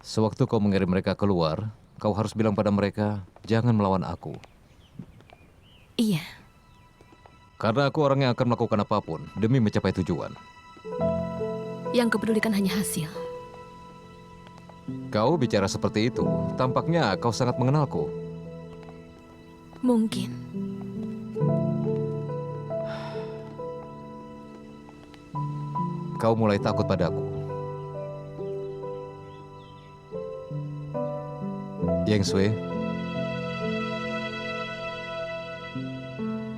Sewaktu kau mengirim mereka keluar, kau harus bilang pada mereka, jangan melawan aku. Iya, Karena aku orang yang akan melakukan apapun demi mencapai tujuan. yang kepedulikan hanya hasil. Kau bicara seperti itu, tampaknya kau sangat mengenalku. Mungkin. Kau mulai takut padaku. Yang Sui,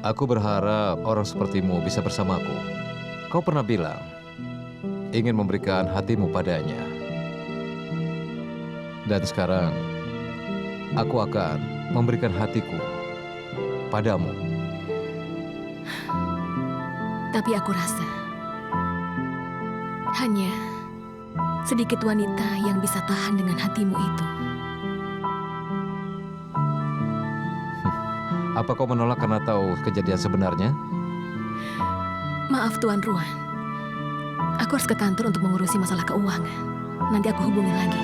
aku berharap orang sepertimu bisa bersamaku. Kau pernah bilang, ingin memberikan hatimu padanya. Dan sekarang, aku akan memberikan hatiku padamu. Tapi aku rasa hanya sedikit wanita yang bisa tahan dengan hatimu itu. Apa kau menolak karena tahu kejadian sebenarnya? Maaf Tuan Ruan, aku harus ke kantor untuk mengurusi masalah keuangan. Nanti aku hubungi lagi.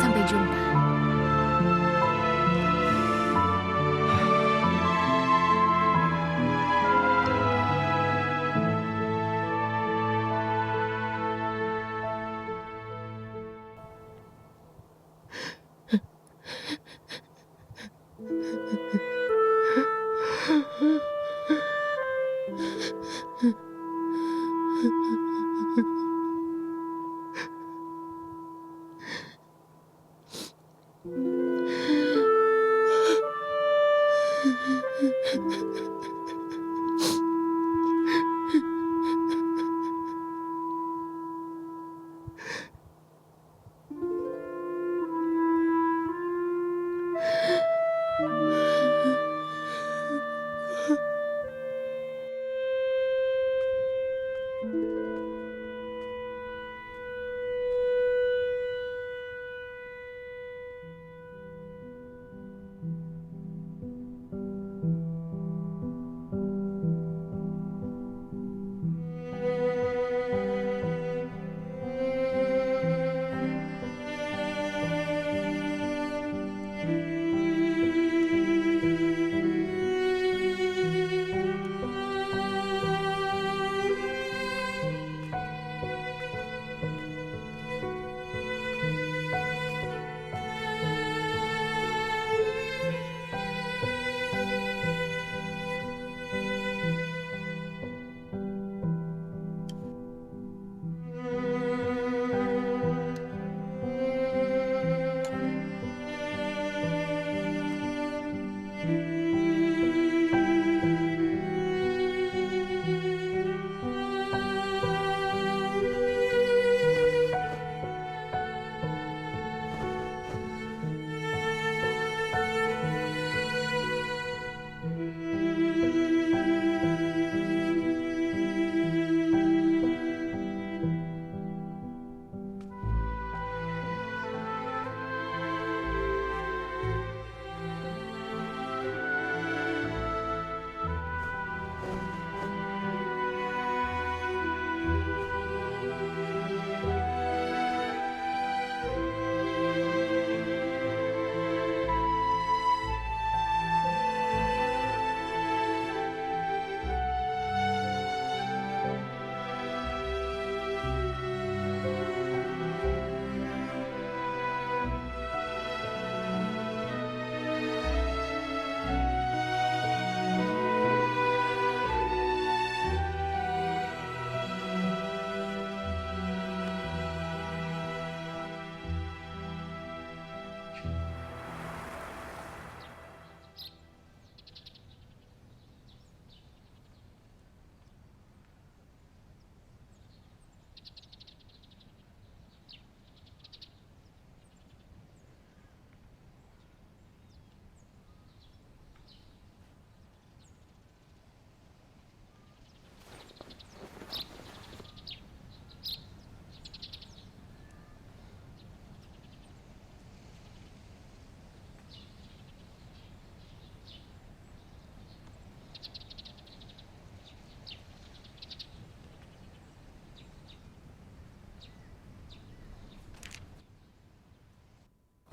Sampai jumpa.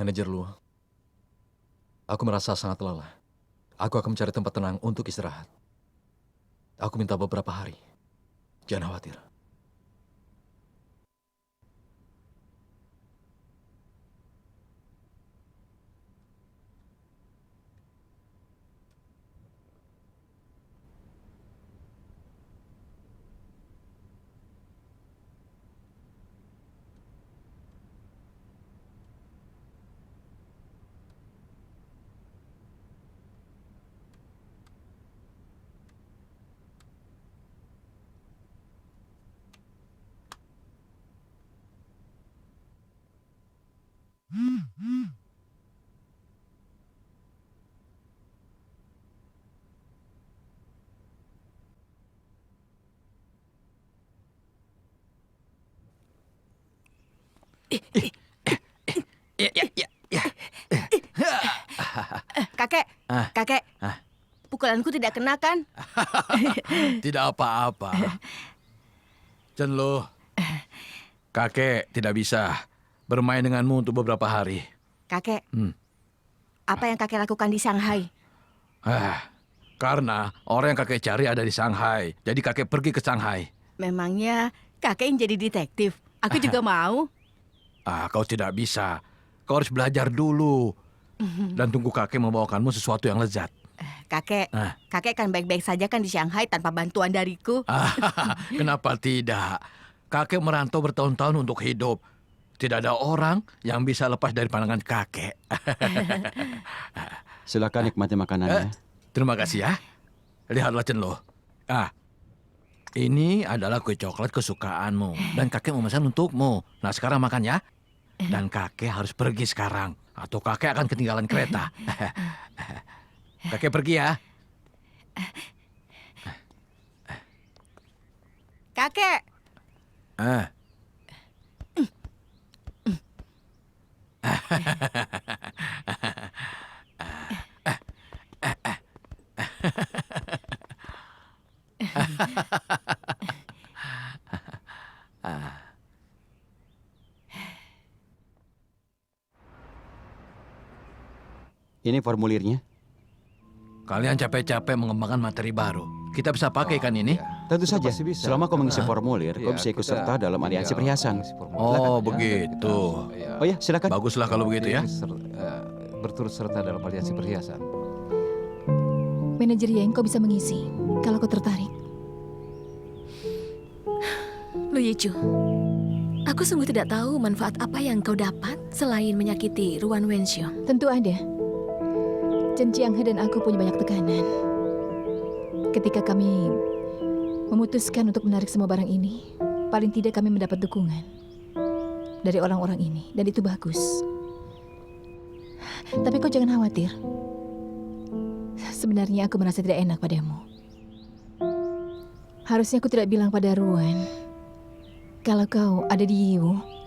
Manajer Lu, aku merasa sangat lelah. Aku akan mencari tempat tenang untuk istirahat. Aku minta beberapa hari. Jangan khawatir. Kakek, kakek, pukulanku tidak kena kan? Tidak apa-apa. Chen Lu, kakek tidak bisa bermain denganmu untuk beberapa hari. Kakek, apa yang kakek lakukan di Shanghai? Karena orang yang kakek cari ada di Shanghai. Jadi kakek pergi ke Shanghai. Memangnya kakek yang jadi detektif? Aku juga mau. Kau tidak bisa. Kau harus belajar dulu. Dan tunggu kakek membawakanmu sesuatu yang lezat. Kakek, kakek kan baik-baik saja kan di Shanghai tanpa bantuan dariku. Kenapa tidak? Kakek merantau bertahun-tahun untuk hidup. Tidak ada orang yang bisa lepas dari pandangan kakek. Silakan nikmati makanannya. Terima kasih ya. Lihatlah Chen Lu. Ini adalah kue coklat kesukaanmu. Dan kakek memesan untukmu. Nah sekarang makan ya. Dan kakek harus pergi sekarang. Atau kakek akan ketinggalan kereta. Kakek pergi ya. Kakek, Ini formulirnya. Kalian capek-capek mengembangkan materi baru. Kita bisa pakai kan ini? Tentu saja. pasti bisa. Selama kau mengisi Karena- formulir, kau Iya, bisa ikut kita serta dalam aliansi tinggal perhiasan. mengisi formulir. Oh, Silakan, ya. begitu. Oh ya, silakan. Baguslah kalau begitu ya. Berturut serta dalam aliansi perhiasan. Manajer Yang, kau bisa mengisi kalau kau tertarik. Lu Yichu, aku sungguh tidak tahu manfaat apa yang kau dapat selain menyakiti Ruan Wenxiu. Tentu ada. Chen Chianghe dan aku punya banyak tekanan. Ketika kami memutuskan untuk menarik semua barang ini, paling tidak kami mendapat dukungan dari orang-orang ini, dan itu bagus. Tapi kau jangan khawatir. Sebenarnya aku merasa tidak enak padamu. Harusnya aku tidak bilang pada Ruan kalau kau ada di Yiwu.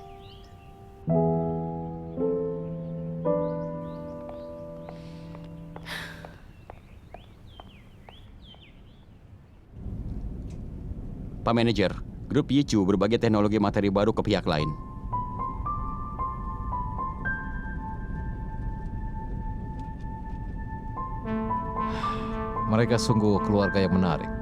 Pak Manajer, grup Yichu berbagi teknologi materi baru ke pihak lain. Mereka sungguh keluarga yang menarik.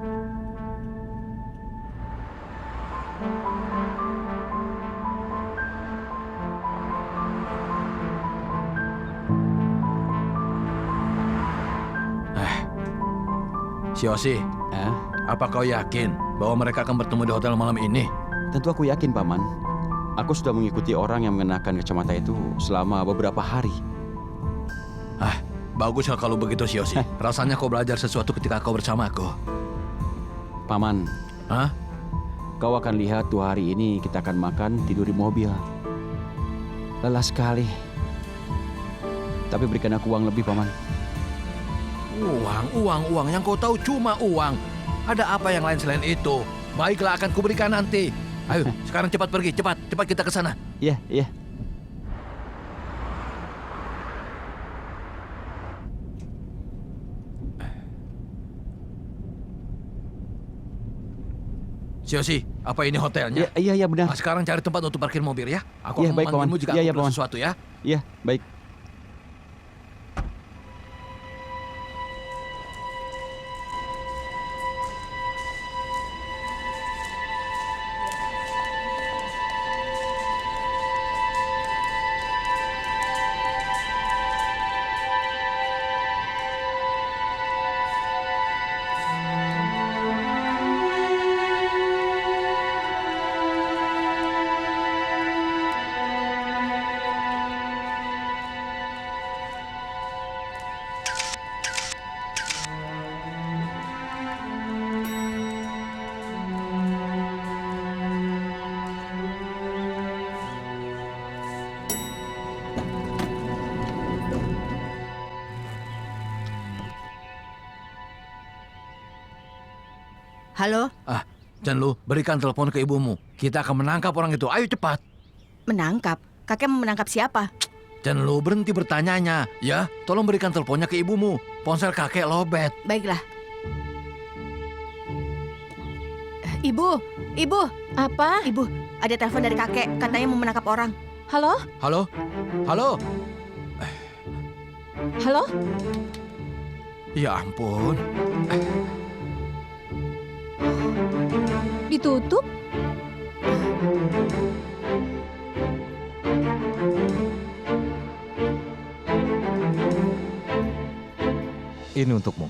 Siosi, apa kau yakin bahwa mereka akan bertemu di hotel malam ini? Tentu aku yakin, Paman. Aku sudah mengikuti orang yang mengenakan kacamata itu selama beberapa hari. Baguslah kalau begitu, Siosi. Rasanya kau belajar sesuatu ketika kau bersamaku. Paman, kau akan lihat 2 hari ini kita akan makan, tidur di mobil. Lelah sekali. Tapi berikan aku uang lebih, Paman. Uang. Yang kau tahu cuma uang. Ada apa yang lain selain itu? Baiklah, akan kuberikan nanti. Ayo, sekarang cepat pergi. Cepat kita ke sana. Iya. Siosi, apa ini hotelnya? Iya, benar. Sekarang cari tempat untuk parkir mobil ya. Aku Iya, akan baik, memanggilmu Paman. jika Iya, aku perlu Paman. sesuatu ya. Iya, baik. Halo, Chen Lu, berikan telepon ke ibumu. Kita akan menangkap orang itu. Ayo cepat. menangkap. Kakek mau menangkap siapa? Chen Lu, berhenti bertanyanya. Ya, tolong berikan teleponnya ke ibumu. Ponsel kakek lobet. Baiklah. Ibu, ibu, Apa? ibu, ada telepon dari kakek. Katanya mau menangkap orang. Halo? Halo? Halo? Halo? Ya ampun. Ditutup? Ini untukmu.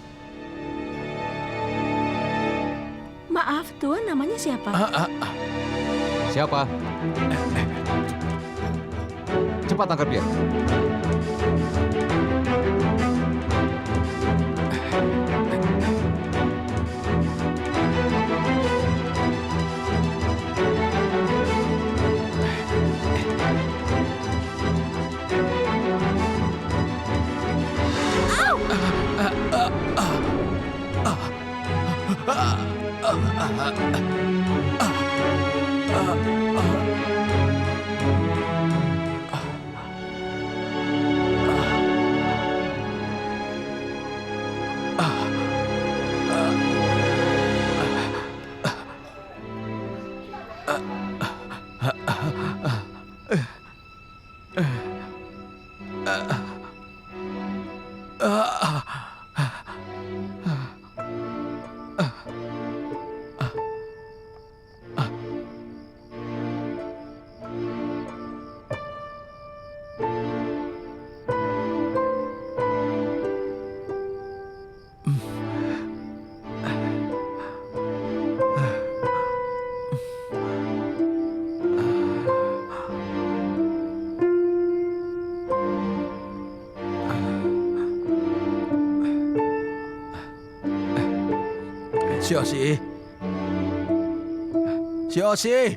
Maaf, Tuan, namanya siapa? Siapa? Cepat angkat dia. Si Osi. Si Osi.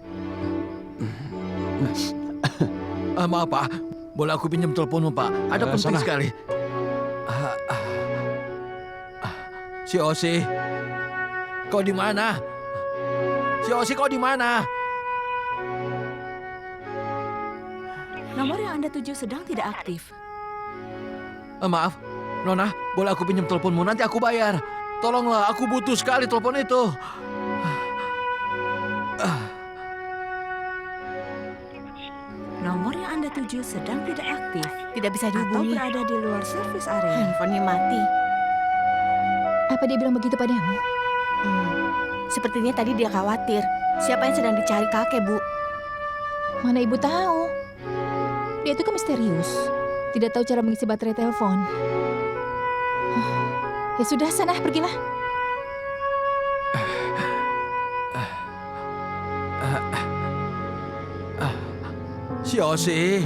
Maaf, Pak. Boleh aku pinjam teleponmu, Pak? Ada penting Sana. sekali. Si Osi. Kau di mana? Si Osi, kau di mana? Nomor yang Anda tuju sedang tidak aktif. Maaf, Nona. Boleh aku pinjam teleponmu? Nanti aku bayar. Tolonglah, aku butuh sekali telepon itu. Nomor yang Anda tuju sedang tidak aktif Tidak bisa atau dihubungi. berada di luar service area. Handphonenya mati. Apa dia bilang begitu padamu? Sepertinya tadi dia khawatir. Siapa yang sedang dicari kakek, Bu? Mana ibu tahu? Dia itu kan misterius. Tidak tahu cara mengisi baterai telepon. Ya sudah, sana pergilah. Si Osi.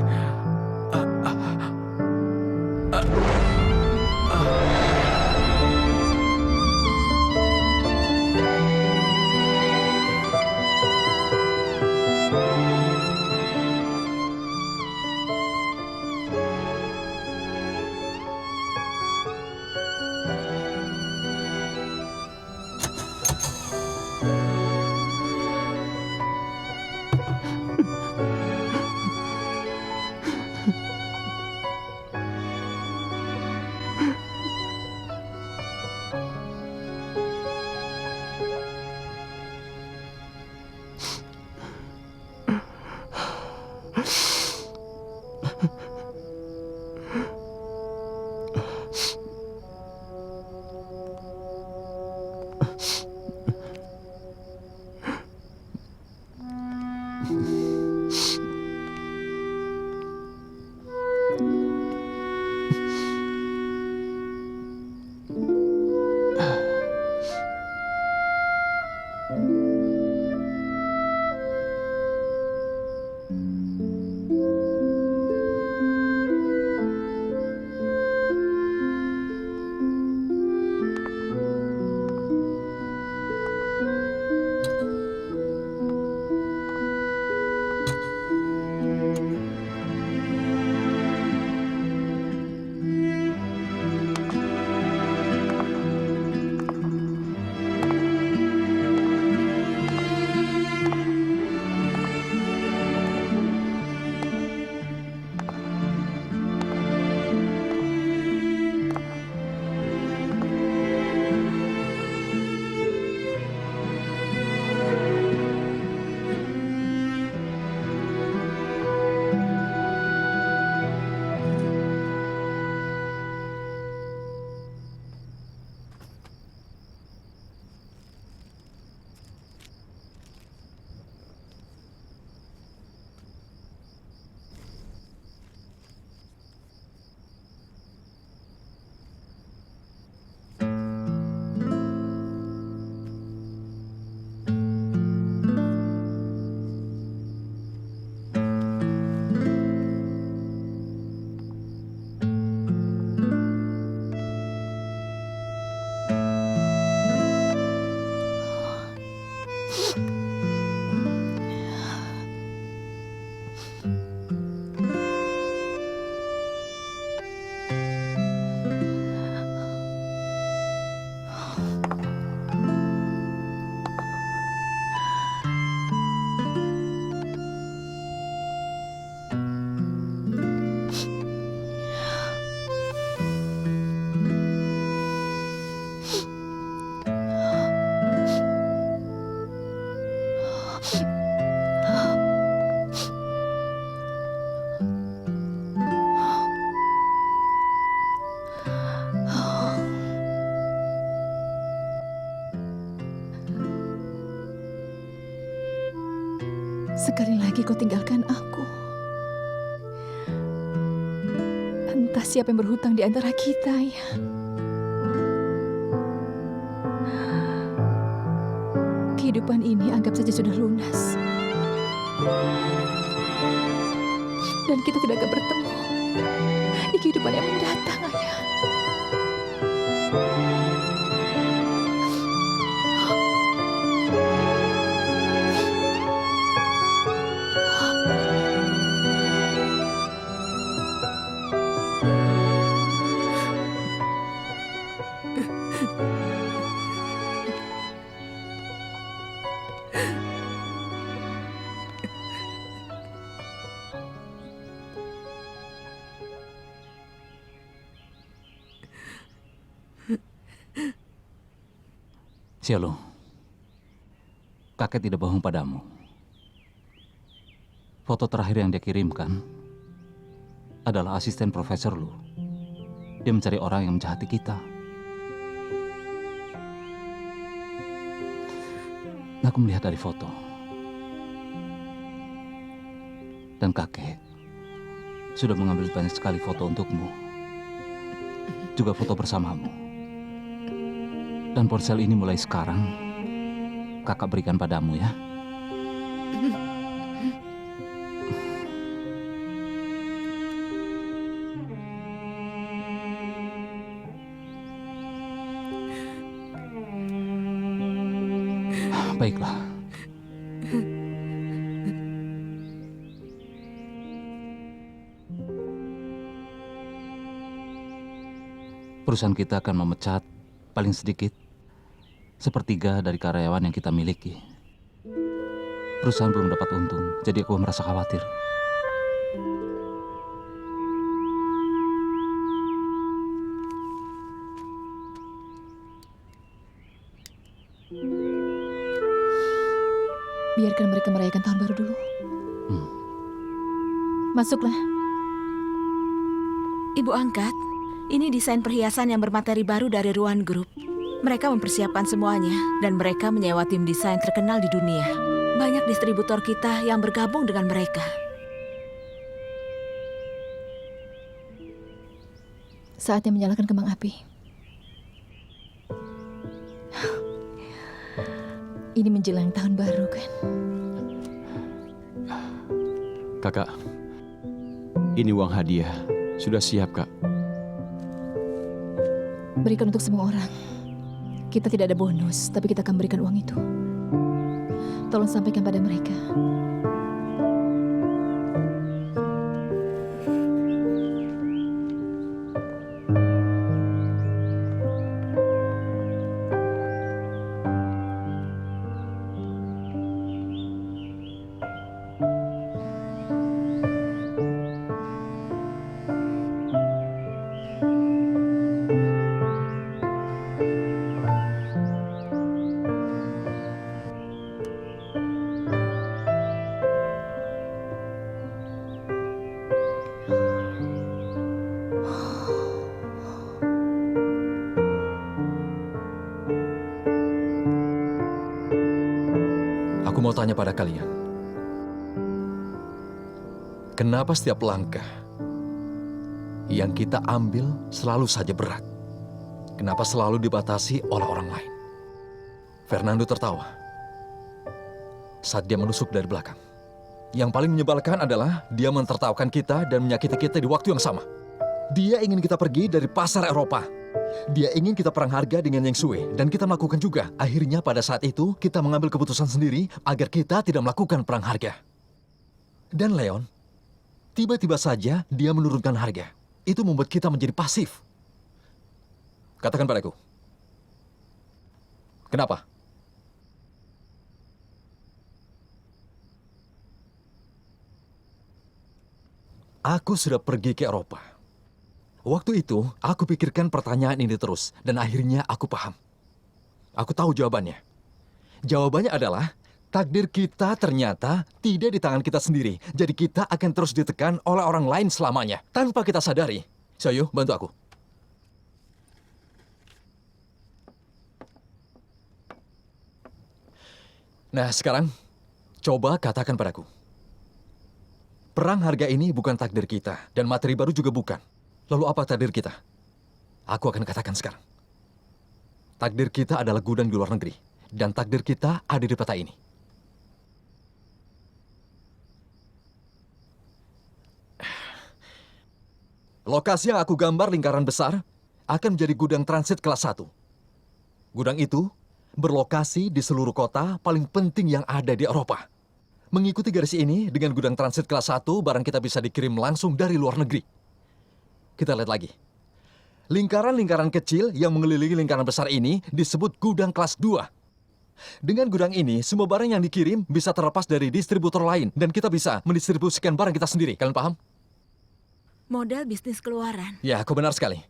Sekali lagi kau tinggalkan aku. Entah siapa yang berhutang di antara kita ya. Kehidupan ini anggap saja sudah lunas. Dan kita tidak akan bertemu di kehidupan yang mendatang, Ayah. Cielo, kakek tidak bohong padamu. Foto terakhir yang dia kirimkan adalah asisten profesor lu. Dia mencari orang yang menjahati kita. Aku melihat dari foto. Dan kakek sudah mengambil banyak sekali foto untukmu. Juga foto bersamamu. Dan ponsel ini mulai sekarang kakak berikan padamu ya. Baiklah. Perusahaan kita akan memecat paling sedikit sepertiga dari karyawan yang kita miliki. Perusahaan belum dapat untung, jadi aku merasa khawatir. Biarkan mereka merayakan tahun baru dulu. Masuklah. Ibu angkat, ini desain perhiasan yang bermateri baru dari Ruan Group. Mereka mempersiapkan semuanya dan mereka menyewa tim desain terkenal di dunia. Banyak distributor kita yang bergabung dengan mereka. Saatnya menyalakan kembang api. Ini menjelang tahun baru kan? Kakak, ini uang hadiah. Sudah siap, Kak. Berikan untuk semua orang. Kita tidak ada bonus, tapi kita akan berikan uang itu. Tolong sampaikan pada mereka. Aku mau tanya pada kalian. Kenapa setiap langkah yang kita ambil selalu saja berat? Kenapa selalu dibatasi oleh orang lain? Fernando tertawa saat dia menusuk dari belakang. Yang paling menyebalkan adalah dia mentertawakan kita dan menyakiti kita di waktu yang sama. Dia ingin kita pergi dari pasar Eropa. Dia ingin kita perang harga dengan Yang Sui, dan kita melakukan juga. Akhirnya pada saat itu, kita mengambil keputusan sendiri agar kita tidak melakukan perang harga. Dan Leon, tiba-tiba saja dia menurunkan harga. Itu membuat kita menjadi pasif. Katakan padaku. Kenapa? Aku sudah pergi ke Eropa. Waktu itu, aku pikirkan pertanyaan ini terus, dan akhirnya aku paham. Aku tahu jawabannya. Jawabannya adalah, takdir kita ternyata tidak di tangan kita sendiri. Jadi kita akan terus ditekan oleh orang lain selamanya, tanpa kita sadari. Soyu, bantu aku. Nah, sekarang, coba katakan padaku. Perang harga ini bukan takdir kita, dan materi baru juga bukan. Lalu apa takdir kita? Aku akan katakan sekarang. Takdir kita adalah gudang di luar negeri, dan takdir kita ada di peta ini. Lokasi yang aku gambar lingkaran besar akan menjadi gudang transit kelas 1. Gudang itu berlokasi di seluruh kota paling penting yang ada di Eropa. Mengikuti garis ini, dengan gudang transit kelas 1, barang kita bisa dikirim langsung dari luar negeri. Kita lihat lagi. Lingkaran-lingkaran kecil yang mengelilingi lingkaran besar ini disebut gudang kelas 2. Dengan gudang ini, semua barang yang dikirim bisa terlepas dari distributor lain, dan kita bisa mendistribusikan barang kita sendiri. Kalian paham? Model bisnis keluaran. Ya, kau benar sekali.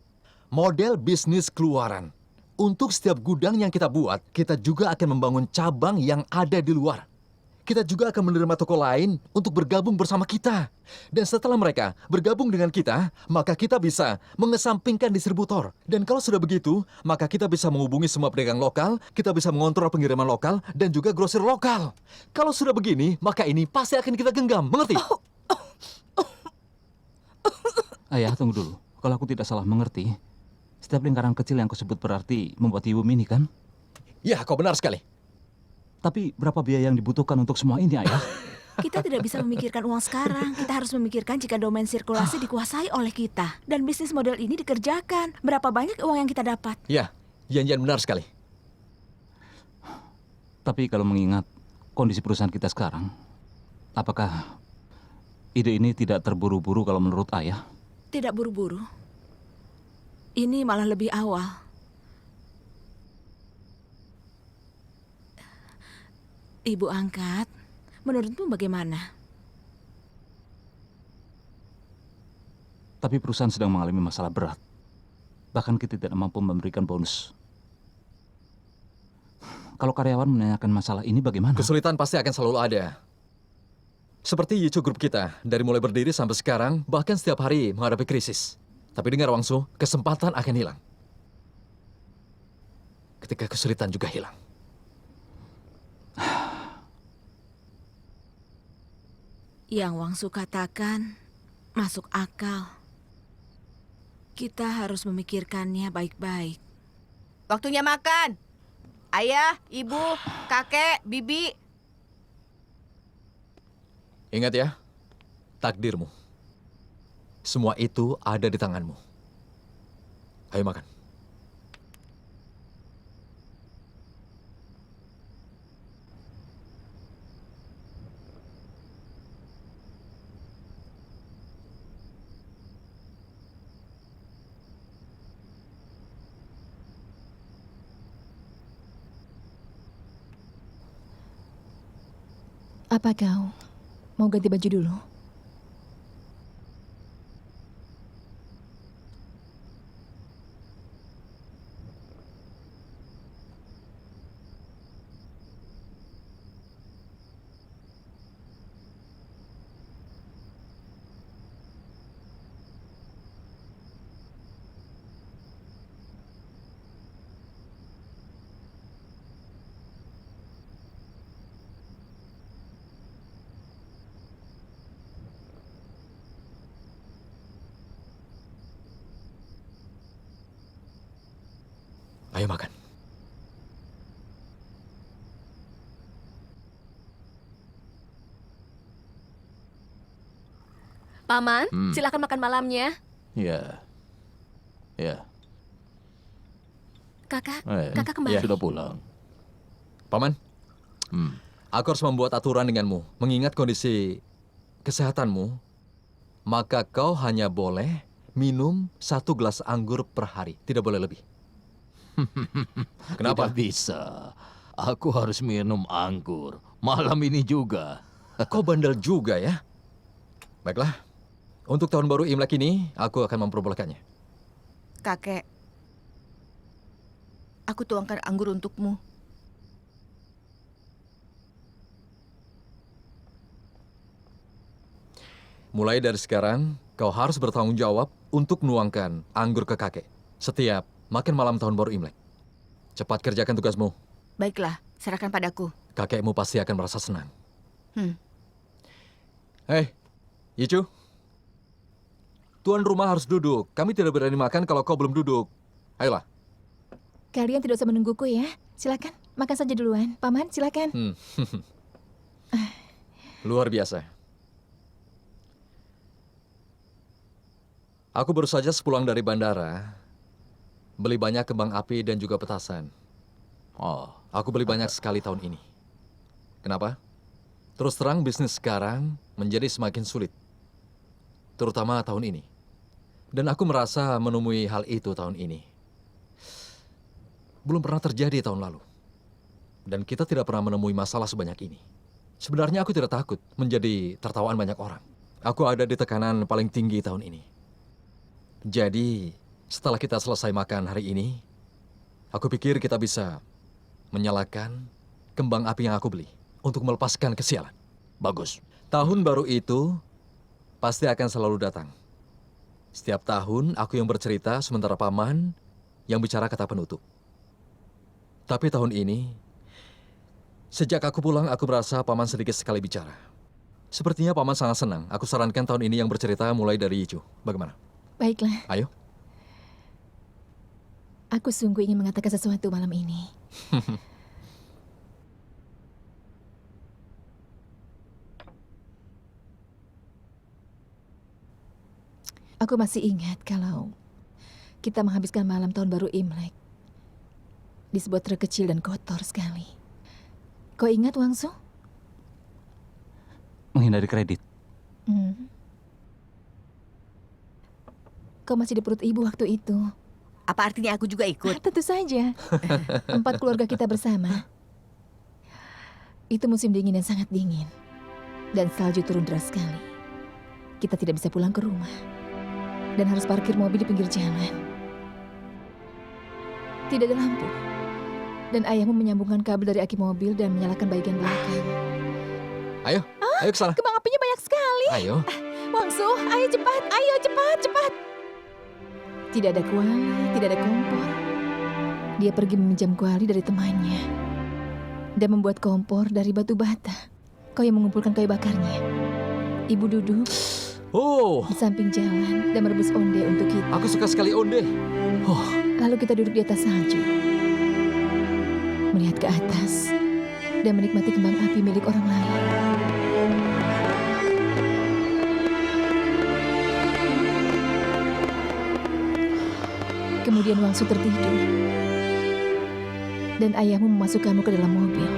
Model bisnis keluaran. Untuk setiap gudang yang kita buat, kita juga akan membangun cabang yang ada di luar. Kita juga akan menerima toko lain untuk bergabung bersama kita. Dan setelah mereka bergabung dengan kita, maka kita bisa mengesampingkan distributor. Dan kalau sudah begitu, maka kita bisa menghubungi semua pedagang lokal, kita bisa mengontrol pengiriman lokal, dan juga grosir lokal. Kalau sudah begini, maka ini pasti akan kita genggam. Mengerti? Ayah, tunggu dulu. Kalau aku tidak salah mengerti, setiap lingkaran kecil yang kau sebut berarti membuat ibu mini, kan? Ya, kau benar sekali. Tapi berapa biaya yang dibutuhkan untuk semua ini, Ayah? Kita tidak bisa memikirkan uang sekarang. Kita harus memikirkan jika domain sirkulasi dikuasai oleh kita. Dan bisnis model ini dikerjakan. Berapa banyak uang yang kita dapat? Ya, Yan benar sekali. Tapi kalau mengingat kondisi perusahaan kita sekarang, apakah ide ini tidak terburu-buru kalau menurut Ayah? Tidak buru-buru. Ini malah lebih awal. Ibu angkat, menurutmu bagaimana? Tapi perusahaan sedang mengalami masalah berat. Bahkan kita tidak mampu memberikan bonus. Kalau karyawan menanyakan masalah ini bagaimana? Kesulitan pasti akan selalu ada. Seperti Yichu Group kita, dari mulai berdiri sampai sekarang, bahkan setiap hari menghadapi krisis. Tapi dengar Wangsu, kesempatan akan hilang. Ketika kesulitan juga hilang. Yang Wangsu katakan masuk akal. Kita harus memikirkannya baik-baik. Waktunya makan. Ayah, ibu, kakek, bibi. Ingat ya, takdirmu. Semua itu ada di tanganmu. Ayo makan. Apa kau mau ganti baju dulu? Ayo makan. Paman, silakan makan malamnya. Ya. Kakak kembali. Sudah pulang. Paman, aku harus membuat aturan denganmu. Mengingat kondisi kesehatanmu, maka kau hanya boleh minum 1 gelas anggur per hari. Tidak boleh lebih. Kenapa? Tidak bisa. Aku harus minum anggur. Malam ini juga. Kau bandel juga ya? Baiklah. Untuk tahun baru Imlek ini, aku akan memperbolehkannya. Kakek, aku tuangkan anggur untukmu. Mulai dari sekarang, kau harus bertanggung jawab untuk menuangkan anggur ke kakek. Setiap makan malam tahun baru Imlek. Cepat kerjakan tugasmu. Baiklah, serahkan padaku. Kakekmu pasti akan merasa senang. Hmm. Hei, Yicu, tuan rumah harus duduk. Kami tidak berani makan kalau kau belum duduk. Ayolah. Kalian tidak usah menungguku ya. Silakan, makan saja duluan. Paman, silakan. Luar biasa. Aku baru saja sepulang dari bandara, beli banyak kembang api dan juga petasan. Oh, Aku beli banyak sekali tahun ini. Kenapa? Terus terang bisnis sekarang menjadi semakin sulit. Terutama tahun ini. Dan aku merasa menemui hal itu tahun ini. Belum pernah terjadi tahun lalu. Dan kita tidak pernah menemui masalah sebanyak ini. Sebenarnya aku tidak takut menjadi tertawaan banyak orang. Aku ada di tekanan paling tinggi tahun ini. Jadi, setelah kita selesai makan hari ini, aku pikir kita bisa menyalakan kembang api yang aku beli untuk melepaskan kesialan. Bagus. Tahun baru itu pasti akan selalu datang. Setiap tahun aku yang bercerita sementara paman yang bicara kata penutup. Tapi tahun ini, sejak aku pulang aku merasa paman sedikit sekali bicara. Sepertinya paman sangat senang. Aku sarankan tahun ini yang bercerita mulai dari Yicu. Bagaimana? Baiklah, Ayo. aku sungguh ingin mengatakan sesuatu malam ini. Aku masih ingat kalau kita menghabiskan malam tahun baru Imlek di sebuah truk kecil dan kotor sekali. Kau ingat, Wangsu? Menghindari kredit. Kau masih di perut ibu waktu itu. Apa artinya aku juga ikut? Tentu saja. 4 keluarga kita bersama. Itu musim dingin dan sangat dingin. Dan salju turun deras sekali. Kita tidak bisa pulang ke rumah. Dan harus parkir mobil di pinggir jalan. Tidak ada lampu. Dan ayahmu menyambungkan kabel dari aki mobil dan menyalakan bagian belakang. Ayo, ayo ke sana. Kembang apinya banyak sekali. Ayo. Wangsu, ayo cepat, ayo cepat, cepat. Tidak ada kuali, tidak ada kompor. Dia pergi meminjam kuali dari temannya. Dan membuat kompor dari batu bata. Kau yang mengumpulkan kayu bakarnya. Ibu duduk Oh, di samping jalan dan merebus onde untuk kita. aku suka sekali onde. Oh, Lalu kita duduk di atas salju. Melihat ke atas dan menikmati kembang api milik orang lain. Kemudian Wangsu tertidur. Dan ayahmu memasukkanmu ke dalam mobil.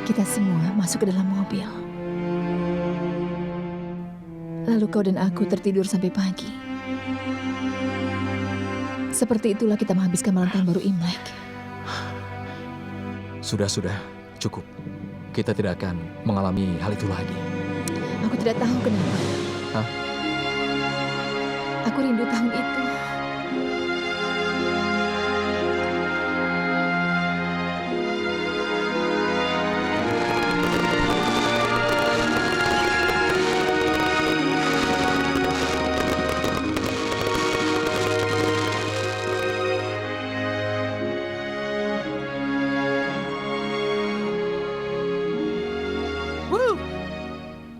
Kita semua masuk ke dalam mobil. Lalu kau dan aku tertidur sampai pagi. Seperti itulah kita menghabiskan malam tahun baru Imlek. sudah, cukup. Kita tidak akan mengalami hal itu lagi. Aku tidak tahu kenapa. Hah? Aku rindu tahun itu.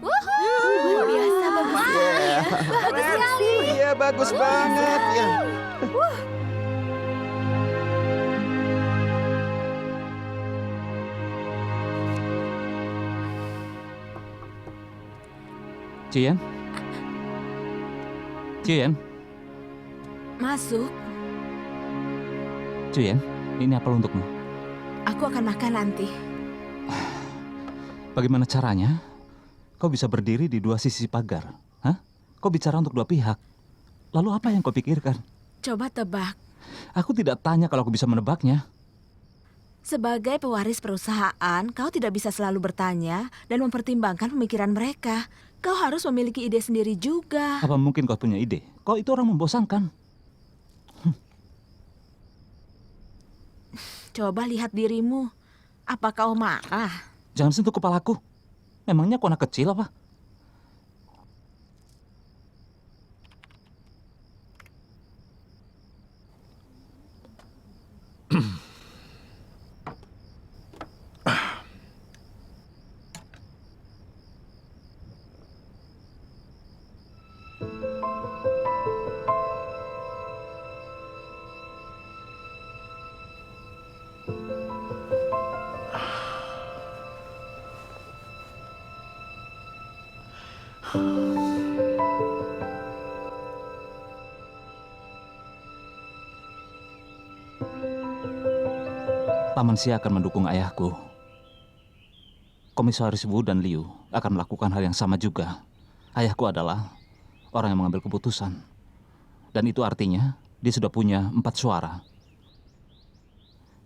Luar biasa, bagus sekali ya. Bagus sekali. Iya, bagus banget ya. Cian? Cian? Masuk. Cian, ini apel untukmu. Aku akan makan nanti. Bagaimana caranya? Kau bisa berdiri di 2 sisi pagar. Hah? Kau bicara untuk 2 pihak. Lalu apa yang kau pikirkan? Coba tebak. Aku tidak tanya kalau aku bisa menebaknya. Sebagai pewaris perusahaan, kau tidak bisa selalu bertanya dan mempertimbangkan pemikiran mereka. Kau harus memiliki ide sendiri juga. Apa mungkin kau punya ide? Kau itu orang membosankan. Coba lihat dirimu. Apa kau marah? Jangan sentuh kepalaku. Memangnya kau anak kecil apa? Paman Xia akan mendukung ayahku. Komisaris Wu dan Liu akan melakukan hal yang sama juga. Ayahku adalah orang yang mengambil keputusan. Dan itu artinya dia sudah punya 4 suara.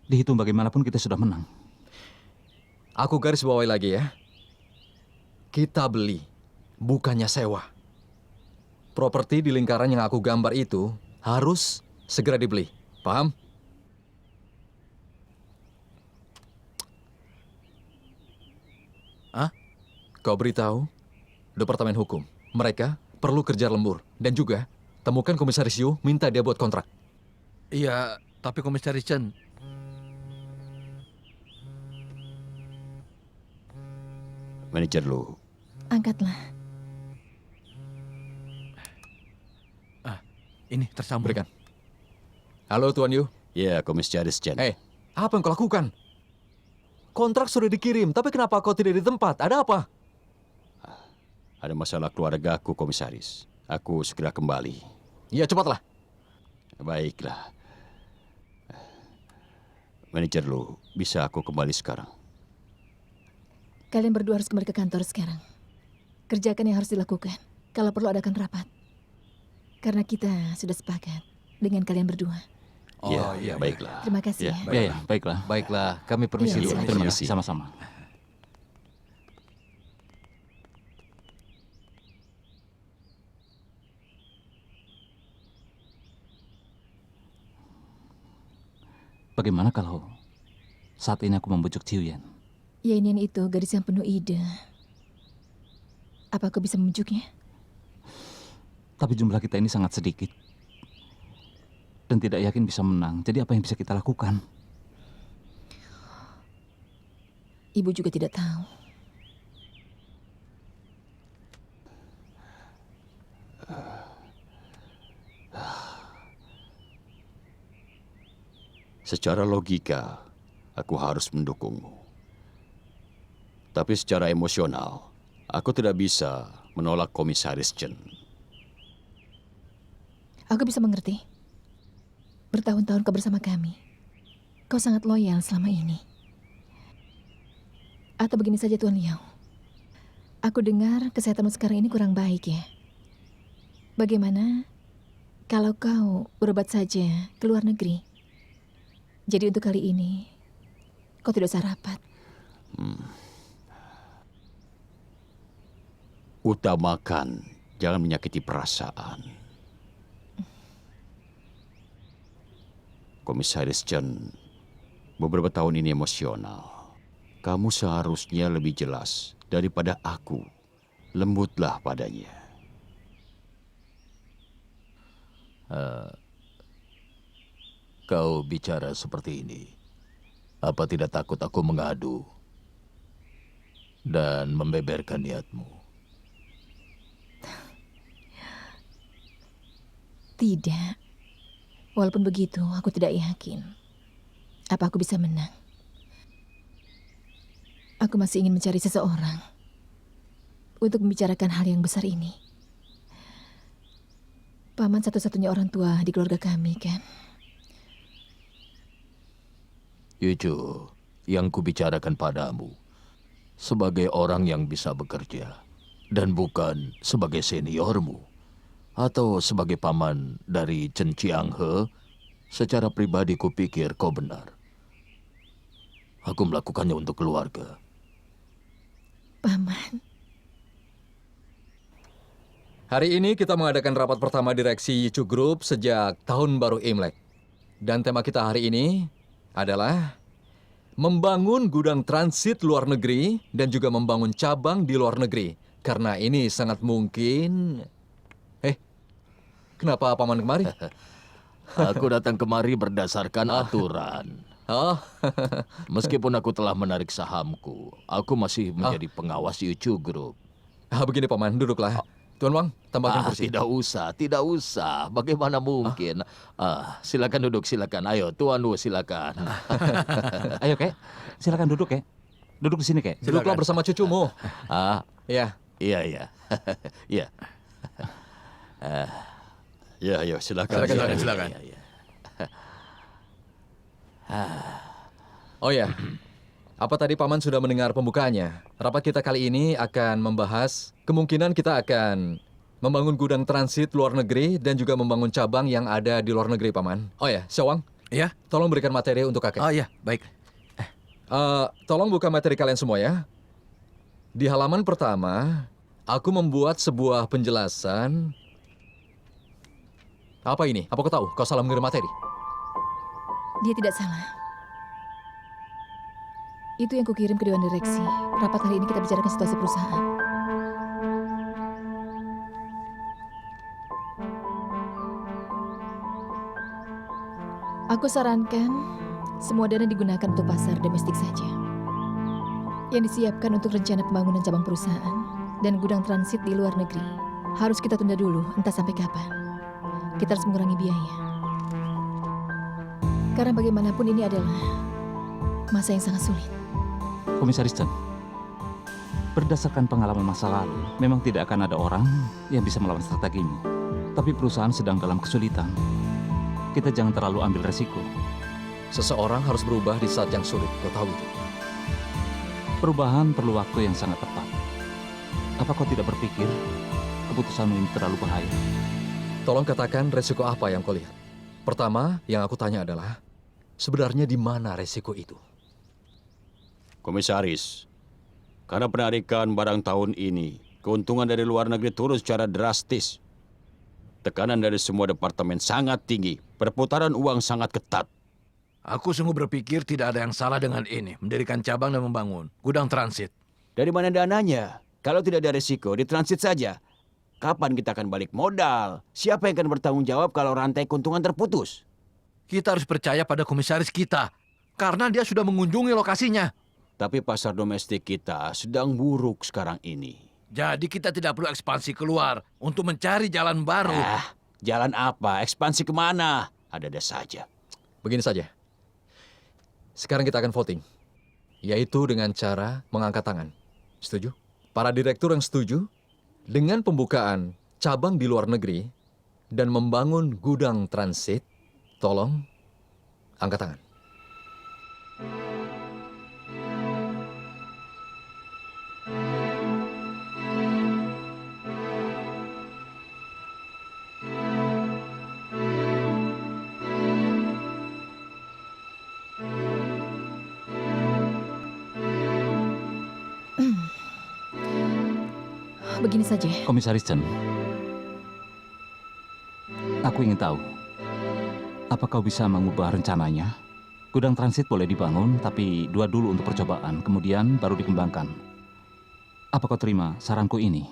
Dihitung bagaimanapun kita sudah menang. Aku garis bawahi lagi ya. Kita beli, bukannya sewa. Properti di lingkaran yang aku gambar itu harus segera dibeli. Paham? Hah? Kau beritahu Departemen Hukum. Mereka perlu kerja lembur. Dan juga temukan Komisaris Yu, minta dia buat kontrak. Iya, tapi Komisaris Chen, Manajer Lu. Angkatlah. ini tersambung. Berikan. Halo Tuan Yu. Ya, Komisaris Chen. Apa yang kau lakukan? Kontrak sudah dikirim, tapi kenapa kau tidak di tempat? Ada apa? Ada masalah keluarga aku, Komisaris. Aku segera kembali. Ya, cepatlah. Baiklah. Manajer Lu, bisa aku kembali sekarang? Kalian berdua harus kembali ke kantor sekarang. Kerjakan yang harus dilakukan. Kalau perlu adakan rapat. Karena kita sudah sepakat dengan kalian berdua. Iya, baiklah. Terima kasih ya. Ya, baiklah. Baiklah, kami permisi Iya, dulu. Terima kasih. Sama-sama. Bagaimana kalau saat ini aku membujuk Ciuyan? Yainian itu gadis yang penuh ide. Apa aku bisa membujuknya? Tapi jumlah kita ini sangat sedikit. Dan tidak yakin bisa menang. Jadi apa yang bisa kita lakukan? Ibu juga tidak tahu. Secara logika, aku harus mendukungmu. Tapi secara emosional, aku tidak bisa menolak Komisaris Chen. Aku bisa mengerti. Bertahun-tahun kau bersama kami. Kau sangat loyal selama ini. Atau begini saja Tuan Liao. Aku dengar kesehatanmu sekarang ini kurang baik ya. Bagaimana kalau kau berobat saja ke luar negeri? Jadi untuk kali ini, kau tidak usah rapat. Utamakan, jangan menyakiti perasaan. Komisaris Chen, beberapa tahun ini emosional. Kamu seharusnya lebih jelas daripada aku. Lembutlah padanya. Kau bicara seperti ini. Apa tidak takut aku mengadu dan membeberkan niatmu? Tidak. Walaupun begitu, aku tidak yakin. Apa aku bisa menang? Aku masih ingin mencari seseorang untuk membicarakan hal yang besar ini. Paman satu-satunya orang tua di keluarga kami, kan? Yuju, yang kubicarakan padamu sebagai orang yang bisa bekerja dan bukan sebagai seniormu. Atau sebagai paman dari Chen Chianghe, secara pribadi kupikir kau benar. Aku melakukannya untuk keluarga. Paman. Hari ini kita mengadakan rapat pertama direksi Yichu Group sejak tahun baru Imlek. Dan tema kita hari ini adalah membangun gudang transit luar negeri dan juga membangun cabang di luar negeri. Karena ini sangat mungkin... Kenapa Paman kemari? Aku datang kemari berdasarkan aturan. Meskipun aku telah menarik sahamku, aku masih menjadi pengawas Yuchu Group. Begini Paman, duduklah. Tuan Wang, tambahkan kursi. Tidak usah. Bagaimana mungkin? Silakan duduk, silakan. Ayo, Tuan Wu, silakan. Ayo, Kek. Silakan duduk, Kek. Duduk di sini, Kek. Duduklah bersama cucumu. Ah, Ya, Iya, iya. Iya. Ya, ayo silakan. Silakan. Iya, iya. Oh ya, apa tadi Paman sudah mendengar pembukaannya? Rapat kita kali ini akan membahas kemungkinan kita akan membangun gudang transit luar negeri dan juga membangun cabang yang ada di luar negeri, Paman. Oh ya, Syawang, Ya? tolong berikan materi untuk kakek. Oh iya, baik. Tolong buka materi kalian semua ya. Di halaman pertama, aku membuat sebuah penjelasan. Apa ini? Apa kau tahu? Kau salah mengirim materi. Dia tidak salah. Itu yang kukirim ke Dewan Direksi. Rapat hari ini kita bicarakan situasi perusahaan. Aku sarankan semua dana digunakan untuk pasar domestik saja. Yang disiapkan untuk rencana pembangunan cabang perusahaan dan gudang transit di luar negeri harus kita tunda dulu, entah sampai kapan. Kita harus mengurangi biaya. Karena bagaimanapun ini adalah masa yang sangat sulit. Komisaris Chen, berdasarkan pengalaman masa lalu, memang tidak akan ada orang yang bisa melawan strategimu. Tapi perusahaan sedang dalam kesulitan. Kita jangan terlalu ambil resiko. Seseorang harus berubah di saat yang sulit. Kau tahu itu. Perubahan perlu waktu yang sangat tepat. Apa kau tidak berpikir keputusanmu ini terlalu bahaya? Tolong katakan resiko apa yang kau lihat. Pertama, yang aku tanya adalah, sebenarnya di mana resiko itu? Komisaris, karena penarikan barang tahun ini, keuntungan dari luar negeri turun secara drastis. Tekanan dari semua departemen sangat tinggi, perputaran uang sangat ketat. Aku sungguh berpikir tidak ada yang salah dengan ini, mendirikan cabang dan membangun gudang transit. Dari mana dananya? Kalau tidak ada risiko, ditransit saja. Kapan kita akan balik modal? Siapa yang akan bertanggung jawab kalau rantai keuntungan terputus? Kita harus percaya pada komisaris kita, karena dia sudah mengunjungi lokasinya. Tapi pasar domestik kita sedang buruk sekarang ini. Jadi kita tidak perlu ekspansi keluar untuk mencari jalan baru. Jalan apa? Ekspansi kemana? Ada-ada saja. Begini saja. Sekarang kita akan voting. Yaitu dengan cara mengangkat tangan. Setuju? Para direktur yang setuju dengan pembukaan cabang di luar negeri dan membangun gudang transit, tolong angkat tangan. Begini saja. Komisaris Chen, aku ingin tahu, apa kau bisa mengubah rencananya? Gudang transit boleh dibangun, tapi dua dulu untuk percobaan, kemudian baru dikembangkan. Apa kau terima saranku ini?